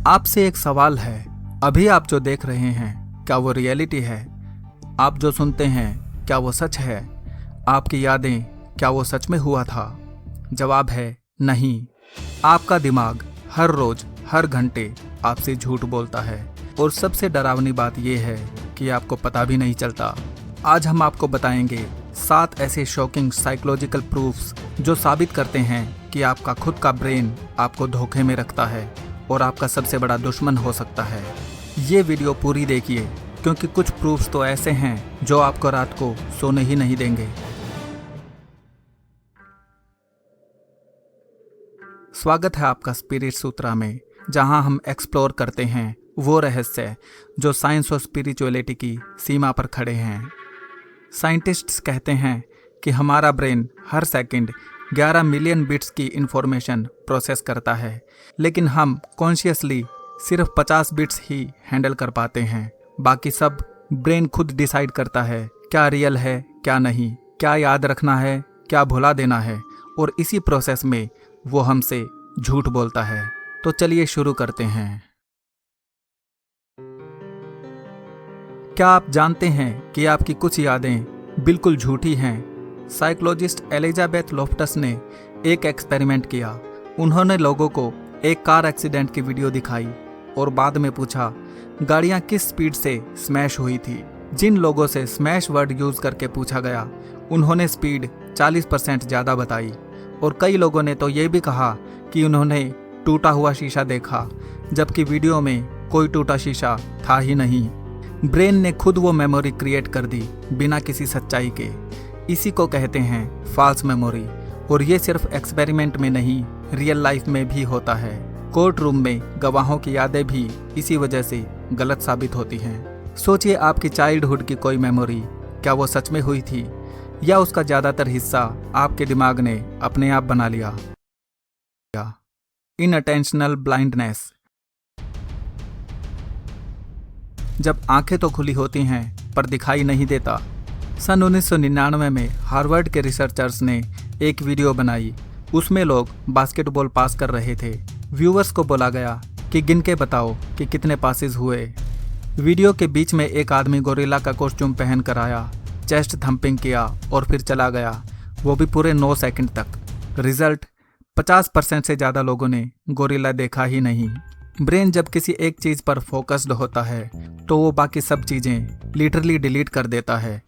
आपसे एक सवाल है, अभी आप जो देख रहे हैं क्या वो रियलिटी है? आप जो सुनते हैं क्या वो सच है? आपकी यादें क्या वो सच में हुआ था? जवाब है नहीं। आपका दिमाग हर रोज हर घंटे आपसे झूठ बोलता है और सबसे डरावनी बात यह है कि आपको पता भी नहीं चलता। आज हम आपको बताएंगे 7 ऐसे शॉकिंग साइकोलॉजिकल प्रूफ्स जो साबित करते हैं कि आपका खुद का ब्रेन आपको धोखे में रखता है और आपका सबसे बड़ा दुश्मन हो सकता है। ये वीडियो पूरी देखिए क्योंकि कुछ प्रूफ्स तो ऐसे हैं जो आपको रात को सोने ही नहीं देंगे। स्वागत है आपका स्पिरिट सूत्रा में, जहां हम एक्सप्लोर करते हैं वो रहस्य जो साइंस और स्पिरिचुअलिटी की सीमा पर खड़े हैं। साइंटिस्ट्स कहते हैं कि हमारा ब्रेन हर सेकंड 11 मिलियन बिट्स की इंफॉर्मेशन प्रोसेस करता है, लेकिन हम कॉन्शियसली सिर्फ 50 बिट्स ही हैंडल कर पाते हैं। बाकी सब ब्रेन खुद डिसाइड करता है क्या रियल है क्या नहीं, क्या याद रखना है क्या भुला देना है, और इसी प्रोसेस में वो हमसे झूठ बोलता है। तो चलिए शुरू करते हैं। क्या आप जानते हैं कि आपकी कुछ यादें बिल्कुल झूठी हैं? साइकोलॉजिस्ट एलिजाबेथ लोफ्टस ने एक एक्सपेरिमेंट किया। उन्होंने लोगों को एक कार एक्सीडेंट की वीडियो दिखाई और बाद में पूछा गाड़ियां किस स्पीड से स्मैश हुई थी। जिन लोगों से स्मैश वर्ड यूज करके पूछा गया उन्होंने स्पीड 40% ज़्यादा बताई, और कई लोगों ने तो ये भी कहा कि उन्होंने टूटा हुआ शीशा देखा, जबकि वीडियो में कोई टूटा शीशा था ही नहीं। ब्रेन ने खुद वो मेमोरी क्रिएट कर दी बिना किसी सच्चाई के। इसी को कहते हैं फॉल्स मेमोरी, और ये सिर्फ एक्सपेरिमेंट में नहीं, रियल लाइफ में भी होता है। कोर्ट रूम में गवाहों की यादें भी इसी वजह से गलत साबित होती हैं। सोचिए आपकी चाइल्डहुड की कोई मेमोरी, क्या वो सच में हुई थी या उसका ज़्यादातर हिस्सा आपके दिमाग ने अपने आप बना लिया? इनअटेंशनल ब्लाइंडनेस। जब आंखें तो खुली होती हैं पर दिखाई नहीं देता। सन 1999 में हार्वर्ड के रिसर्चर्स ने एक वीडियो बनाई। उसमें लोग बास्केटबॉल पास कर रहे थे। व्यूअर्स को बोला गया कि गिन के बताओ कि कितने पासेस हुए। वीडियो के बीच में एक आदमी गोरिल्ला का कॉस्ट्यूम पहन कर आया, चेस्ट थंपिंग किया और फिर चला गया, वो भी पूरे 9 सेकंड तक। रिजल्ट 50% से ज़्यादा लोगों ने गोरिल्ला देखा ही नहीं। ब्रेन जब किसी एक चीज़ पर फोकस्ड होता है तो वो बाकी सब चीज़ें लिटरली डिलीट कर देता है।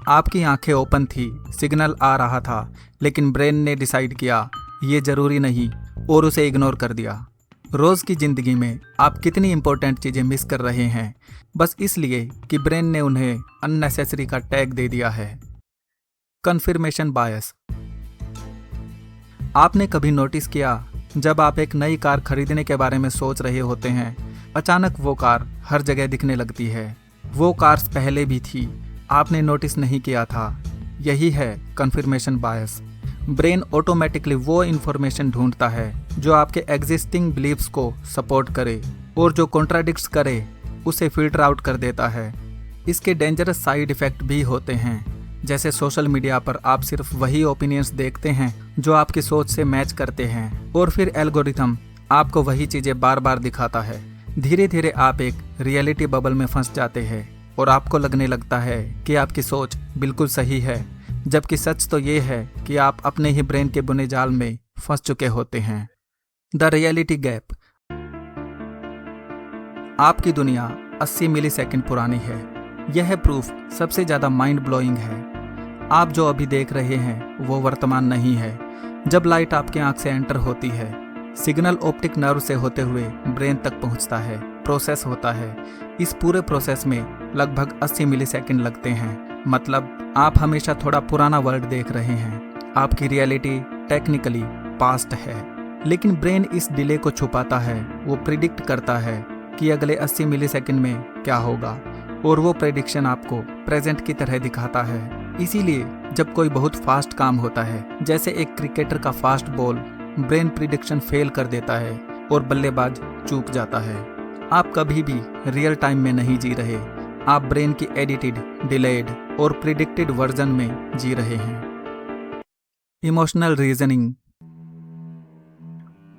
आपकी आंखें ओपन थी, सिग्नल आ रहा था, लेकिन ब्रेन ने डिसाइड किया ये ज़रूरी नहीं और उसे इग्नोर कर दिया। रोज़ की ज़िंदगी में आप कितनी इंपॉर्टेंट चीज़ें मिस कर रहे हैं बस इसलिए कि ब्रेन ने उन्हें अननेसेसरी का टैग दे दिया है। कन्फर्मेशन बायस। आपने कभी नोटिस किया जब आप एक नई कार खरीदने के बारे में सोच रहे होते हैं, अचानक वो कार हर जगह दिखने लगती है। वो कार्स पहले भी थी, आपने नोटिस नहीं किया था। यही है कन्फर्मेशन बायस। ब्रेन ऑटोमेटिकली वो इन्फॉर्मेशन ढूंढता है जो आपके एग्जिस्टिंग बिलीव्स को सपोर्ट करे, और जो कॉन्ट्राडिक्ट्स करे उसे फिल्टर आउट कर देता है। इसके डेंजरस साइड इफ़ेक्ट भी होते हैं, जैसे सोशल मीडिया पर आप सिर्फ वही ओपिनियंस देखते हैं जो आपकी सोच से मैच करते हैं, और फिर एल्गोरिथम आपको वही चीज़ें बार बार दिखाता है। धीरे धीरे आप एक रियलिटी बबल में फंस जाते हैं और आपको लगने लगता है कि आपकी सोच बिल्कुल सही है, जबकि सच तो ये है कि आप अपने ही ब्रेन के बुने जाल में फंस चुके होते हैं। The reality gap. आपकी दुनिया 80 मिलीसेकंड पुरानी है। यह प्रूफ सबसे ज़्यादा माइंड ब्लोइंग है। आप जो अभी देख रहे हैं वो वर्तमान नहीं है। जब लाइट आपके आंख से एंटर होती है, सिग्नल ऑप्टिक नर्व से होते हुए ब्रेन तक पहुंचता है, प्रोसेस होता है। इस पूरे प्रोसेस में लगभग 80 मिलीसेकंड लगते हैं। मतलब आप हमेशा थोड़ा पुराना वर्ल्ड देख रहे हैं। आपकी रियलिटी टेक्निकली पास्ट है, लेकिन ब्रेन इस डिले को छुपाता है। वो प्रिडिक्ट करता है कि अगले 80 मिलीसेकंड में क्या होगा, और वो प्रेडिक्शन आपको प्रेजेंट की तरह दिखाता है। इसीलिए जब कोई बहुत फास्ट काम होता है, जैसे एक क्रिकेटर का fast ball, brain prediction fail कर देता है और बल्लेबाज चूक जाता है। आप कभी भी रियल टाइम में नहीं जी रहे, आप ब्रेन की एडिटेड, डिलेड और प्रिडिक्टेड वर्जन में जी रहे हैं। Emotional reasoning.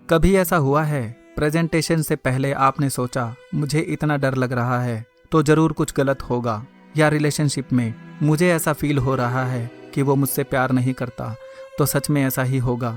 कभी ऐसा हुआ है प्रेजेंटेशन से पहले आपने सोचा मुझे इतना डर लग रहा है तो ज़रूर कुछ गलत होगा, या रिलेशनशिप में मुझे ऐसा फील हो रहा है कि वो मुझसे प्यार नहीं करता तो सच में ऐसा ही होगा।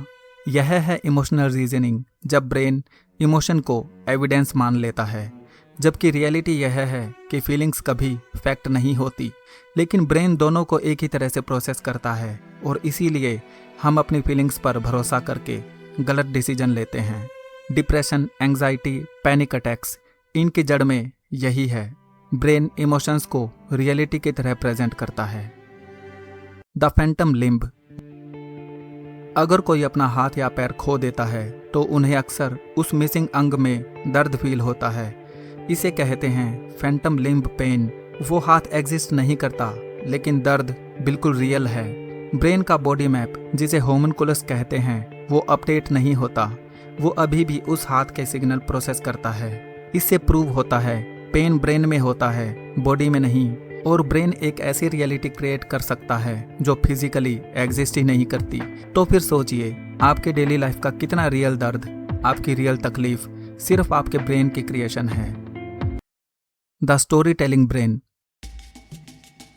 यह है इमोशनल रीजनिंग, जब ब्रेन इमोशन को एविडेंस मान लेता है, जबकि रियलिटी यह है कि फीलिंग्स कभी फैक्ट नहीं होती, लेकिन ब्रेन दोनों को एक ही तरह से प्रोसेस करता है और इसीलिए हम अपनी फीलिंग्स पर भरोसा करके गलत डिसीजन लेते हैं। डिप्रेशन, एंग्जाइटी, पैनिक अटैक्स, इनकी जड़ में यही है, ब्रेन इमोशंस को रियलिटी की तरह प्रेजेंट करता है। The Phantom limb. अगर कोई अपना हाथ या पैर खो देता है तो उन्हें अक्सर उस मिसिंग अंग में दर्द फील होता है। इसे कहते हैं फैंटम लिम्ब पेन। वो हाथ एग्जिस्ट नहीं करता लेकिन दर्द बिल्कुल रियल है। ब्रेन का बॉडी मैप, जिसे होम्यूनकुलस कहते हैं, वो अपडेट नहीं होता। वो अभी भी उस हाथ के सिग्नल प्रोसेस करता है। इससे प्रूव होता है पेन ब्रेन में होता है, बॉडी में नहीं। और ब्रेन एक ऐसी रियलिटी क्रिएट कर सकता है जो फिजिकली एग्जिस्ट ही नहीं करती। तो फिर सोचिए, आपके डेली लाइफ का कितना रियल दर्द, आपकी रियल तकलीफ सिर्फ आपके ब्रेन की क्रिएशन है। The story telling brain.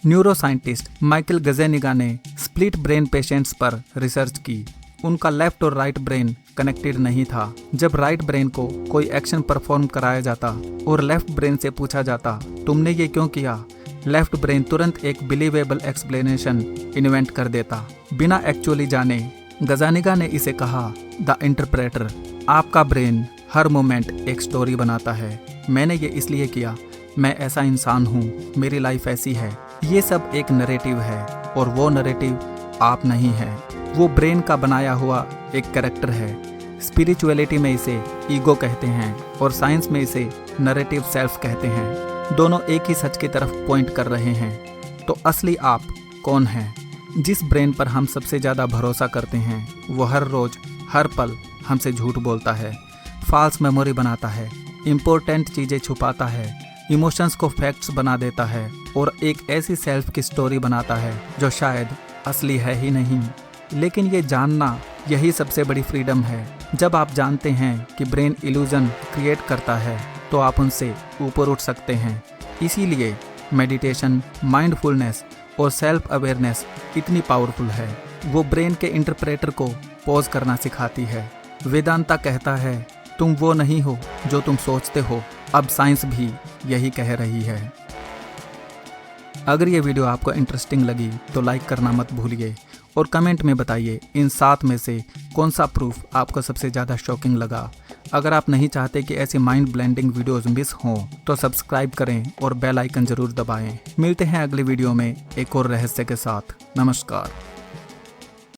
Neuroscientist Michael Gazzaniga ने स्प्लिट ब्रेन पेशेंट्स पर रिसर्च की। उनका लेफ्ट और राइट ब्रेन कनेक्टेड नहीं था। जब राइट ब्रेन को कोई एक्शन परफॉर्म कराया जाता और लेफ्ट ब्रेन से पूछा जाता तुमने ये क्यों किया, लेफ्ट ब्रेन तुरंत एक बिलीवेबल एक्सप्लेनेशन इन्वेंट कर देता, बिना एक्चुअली जाने। गजानिगा ने इसे कहा द इंटरप्रेटर। आपका ब्रेन हर मोमेंट एक स्टोरी बनाता है। मैंने ये इसलिए किया, मैं ऐसा इंसान हूँ, मेरी लाइफ ऐसी है। ये सब एक नरेटिव है और वो नरेटिव आप नहीं है, वो ब्रेन का बनाया हुआ एक कैरेक्टर है। स्पिरिचुअलिटी में इसे ईगो कहते हैं और साइंस में इसे नरेटिव सेल्फ कहते हैं। दोनों एक ही सच की तरफ पॉइंट कर रहे हैं। तो असली आप कौन हैं? जिस ब्रेन पर हम सबसे ज़्यादा भरोसा करते हैं वो हर रोज़ हर पल हमसे झूठ बोलता है, फॉल्स मेमोरी बनाता है, इम्पोर्टेंट चीज़ें छुपाता है, इमोशंस को फैक्ट्स बना देता है और एक ऐसी सेल्फ की स्टोरी बनाता है जो शायद असली है ही नहीं। लेकिन ये जानना, यही सबसे बड़ी फ्रीडम है। जब आप जानते हैं कि ब्रेन इल्यूजन क्रिएट करता है तो आप उनसे ऊपर उठ सकते हैं। इसीलिए मेडिटेशन, माइंडफुलनेस और सेल्फ अवेयरनेस इतनी पावरफुल है। वो ब्रेन के इंटरप्रेटर को पॉज करना सिखाती है। वेदांता कहता है तुम वो नहीं हो जो तुम सोचते हो। अब साइंस भी यही कह रही है। अगर ये वीडियो आपको इंटरेस्टिंग लगी तो लाइक करना मत भूलिए और कमेंट में बताइए इन 7 में से कौन सा प्रूफ आपको सबसे ज़्यादा शॉकिंग लगा। अगर आप नहीं चाहते कि ऐसी माइंड ब्लेंडिंग वीडियोस मिस हों तो सब्सक्राइब करें और बेल आइकन ज़रूर दबाएं। मिलते हैं अगले वीडियो में एक और रहस्य के साथ। नमस्कार।